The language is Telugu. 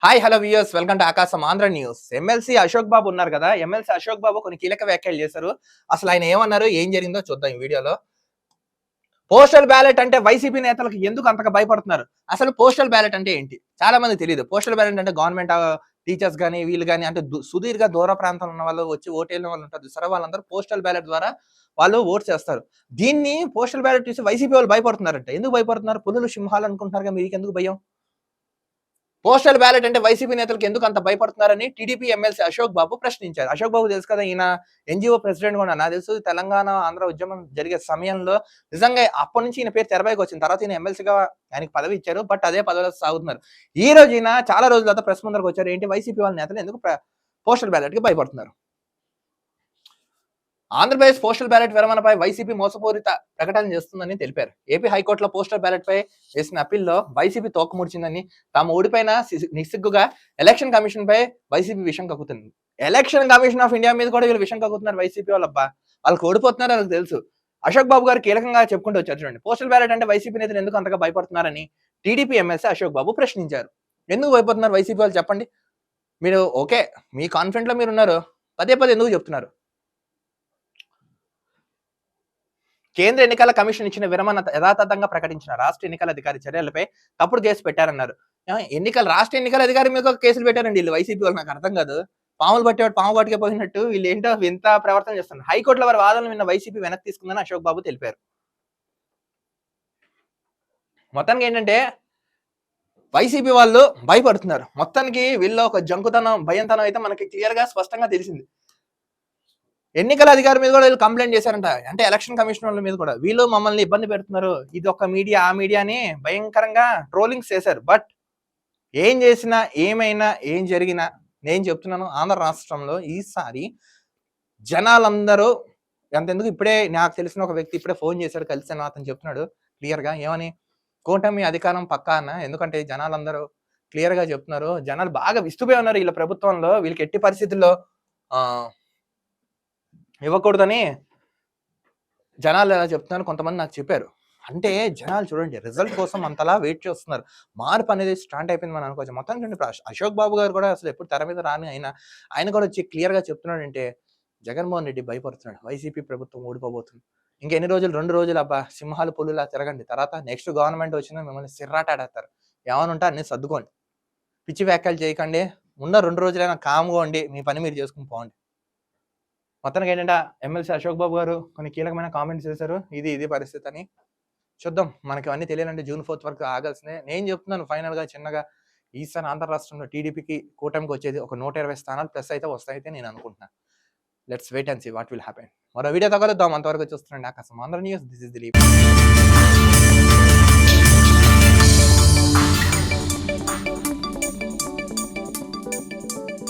Hi hello viewers, welcome to ఆకాశం ఆంధ్ర న్యూస్. ఎమ్మెల్సీ అశోక్ బాబు ఉన్నారు కదా, ఎమ్మెల్సీ అశోక్ బాబు కొన్ని కీలక వ్యాఖ్యలు చేశారు. అసలు ఆయన ఏమన్నారు, ఏం జరిగిందో చూద్దాం ఈ వీడియోలో. పోస్టల్ బ్యాలెట్ అంటే వైసీపీ నేతలకు ఎందుకు అంతగా భయపడుతున్నారు? అసలు పోస్టల్ బ్యాలెట్ అంటే ఏంటి? చాలా మంది తెలియదు. పోస్టల్ బ్యాలెట్ అంటే గవర్నమెంట్ టీచర్స్ కానీ వీళ్ళు కానీ అంటే సుదీర్ఘ దూర ప్రాంతంలో ఉన్న వాళ్ళు వచ్చి ఓటేళ్ళ వాళ్ళు ఉంటారు సరే, వాళ్ళందరూ పోస్టల్ బ్యాలెట్ ద్వారా వాళ్ళు ఓట్ చేస్తారు. దీన్ని పోస్టల్ బ్యాలెట్ చూసి వైసీపీ వాళ్ళు భయపడుతున్నారంట. ఎందుకు భయపడుతున్నారు? పులులు సింహాలు అనుకుంటున్నారు, మీకు ఎందుకు భయం? పోస్టల్ బ్యాలెట్ అంటే వైసీపీ నేతలకు ఎందుకు అంత భయపడుతున్నారని టీడీపీ ఎమ్మెల్సీ అశోక్ బాబు ప్రశ్నించారు. అశోక్ బాబు తెలుసు కదా, ఈయన ఎన్జిఓ ప్రెసిడెంట్ కూడా. నాకు తెలుసు తెలంగాణ ఆంధ్ర ఉద్యమం జరిగే సమయంలో నిజంగా అప్పటి నుంచి ఈయన పేరు తెరపైకి వచ్చిన తర్వాత ఈయన ఎమ్మెల్సీగా ఆయనకి పదవి ఇచ్చారు. బట్ అదే పదవిలో సాగుతున్నారు. ఈ రోజు ఈయన చాలా రోజుల తర్వాత ప్రెస్ ముందరకు వచ్చారు. ఏంటి, వైసీపీ వాళ్ళ నేతలు ఎందుకు పోస్టల్ బ్యాలెట్ కి భయపడుతున్నారు? ఆంధ్రప్రదేశ్ పోస్టల్ బ్యాలెట్ విరమణపై వైసీపీ మోసపూరిత ప్రకటన చేస్తుందని తెలిపారు. ఏపీ హైకోర్టులో పోస్టల్ బ్యాలెట్ పై చేసిన అప్పీల్లో వైసీపీ తోకముడిచిందని, తాము ఓడిపోయిన నిస్సిగ్గుగా ఎలక్షన్ కమిషన్ పై వైసీపీ విషయం కక్కుతుంది. ఎలక్షన్ కమిషన్ ఆఫ్ ఇండియా మీద కూడా వీళ్ళు విషయం కక్కుతున్నారు వైసీపీ వాళ్ళబ్బా. వాళ్ళకి ఓడిపోతున్నారు, వాళ్ళకి తెలుసు. అశోక్ బాబు గారు కీలకంగా చెప్పుకుంటూ వచ్చారు. చూడండి, పోస్టల్ బ్యాలెట్ అంటే వైసీపీ నేతలు ఎందుకు అంతగా భయపడుతున్నారని టీడీపీ ఎమ్మెల్సీ అశోక్ బాబు ప్రశ్నించారు. ఎందుకు భయపడుతున్నారు వైసీపీ వాళ్ళు చెప్పండి. మీరు ఓకే, మీ కాన్ఫిడెంట్ లో మీరు ఉన్నారు, పదే పదే ఎందుకు చెప్తున్నారు? కేంద్ర ఎన్నికల కమిషన్ ఇచ్చిన విరమణ యథాతథంగా ప్రకటించిన రాష్ట్ర ఎన్నికల అధికారి చర్యలపై తప్పుడు కేసు పెట్టారన్నారు. రాష్ట్ర ఎన్నికల అధికారి మీద కేసులు పెట్టారండి వీళ్ళు వైసీపీ వాళ్ళు. నాకు అర్థం కాదు. పాములు పట్టేవాడు పాము పట్టుకే పోయినట్టు వీళ్ళు ఏంటో వింత ప్రవర్తన చేస్తున్నారు. హైకోర్టులో వారి వాదనలు విన్న వైసీపీ వెనక్కి తీసుకుందని అశోక్ బాబు తెలిపారు. మొత్తానికి ఏంటంటే వైసీపీ వాళ్ళు భయపడుతున్నారు. మొత్తానికి వీళ్ళు ఒక జంకుతనం భయంతనం అయితే మనకి క్లియర్ గా స్పష్టంగా తెలిసింది. ఎన్నికల అధికారి మీద కూడా వీళ్ళు కంప్లైంట్ చేశారంట. అంటే ఎలక్షన్ కమిషన్ వాళ్ళ మీద కూడా వీళ్ళు మమ్మల్ని ఇబ్బంది పెడుతున్నారు, ఇది ఒక మీడియా ఆ మీడియా అని భయంకరంగా ట్రోలింగ్స్ చేశారు. బట్ ఏం చేసినా ఏమైనా ఏం జరిగినా నేను చెప్తున్నాను, ఆంధ్ర రాష్ట్రంలో ఈసారి జనాలందరూ అంతెందుకు, ఇప్పుడే నాకు తెలిసిన ఒక వ్యక్తి ఇప్పుడే ఫోన్ చేశాడు, కలిసాను, అతను చెప్తున్నాడు క్లియర్ గా ఏమని, కూటమి అధికారం పక్కా అన్న. ఎందుకంటే జనాలందరూ క్లియర్ గా చెప్తున్నారు, జనాలు బాగా విస్తుపోయి ఉన్నారు వీళ్ళ ప్రభుత్వంలో, వీళ్ళకి ఎట్టి పరిస్థితుల్లో ఇవ్వకూడదని జనాలు ఎలా చెప్తున్నారు, కొంతమంది నాకు చెప్పారు. అంటే జనాలు చూడండి, రిజల్ట్ కోసం అంతలా వెయిట్ చేస్తున్నారు. మార్పు అనేది స్టార్ట్ అయిపోయింది మనం అనుకోవచ్చు. మొత్తం చూడండి, అశోక్ బాబు గారు కూడా అసలు ఎప్పుడు తెర మీద రాని ఆయన కూడా వచ్చి క్లియర్ గా చెప్తున్నాడు. అంటే జగన్మోహన్ రెడ్డి భయపడుతున్నాడు, వైసీపీ ప్రభుత్వం ఓడిపోబోతుంది, ఇంకా ఎన్ని రోజులు, 2 రోజులు అబ్బా, సింహాలు పులులా తిరగండి, తర్వాత నెక్స్ట్ గవర్నమెంట్ వచ్చినా మిమ్మల్ని సిర్రాటాడేస్తారు, ఏమైనా ఉంటే అన్ని సర్దుకోండి, పిచ్చి వ్యాఖ్యలు చేయకండి, ఉన్న 2 రోజులైనా కామ్గా ఉండి మీ పని మీరు చేసుకుని పోండి. మొత్తానికి ఏంటంటే ఎమ్మెల్సీ అశోక్ బాబు గారు కొన్ని కీలకమైన కామెంట్స్ చేశారు. ఇది పరిస్థితి అని చూద్దాం. మనకి అవన్నీ తెలియాలంటే June 4 వరకు ఆగాల్సిందే. నేను చెప్తున్నాను ఫైనల్ గా చిన్నగా, ఈసారి ఆంధ్ర రాష్ట్రంలో టీడీపీకి కూటమికి వచ్చేది ఒక 120 స్థానాలు ప్లస్ అయితే వస్తాయితే నేను అనుకుంటున్నాను. Let's wait and see what will happen. మరో వీడియో తగలుద్దాం. అంతవరకు చూస్తున్నాండి Aakasam Andhra news. This is Dilip.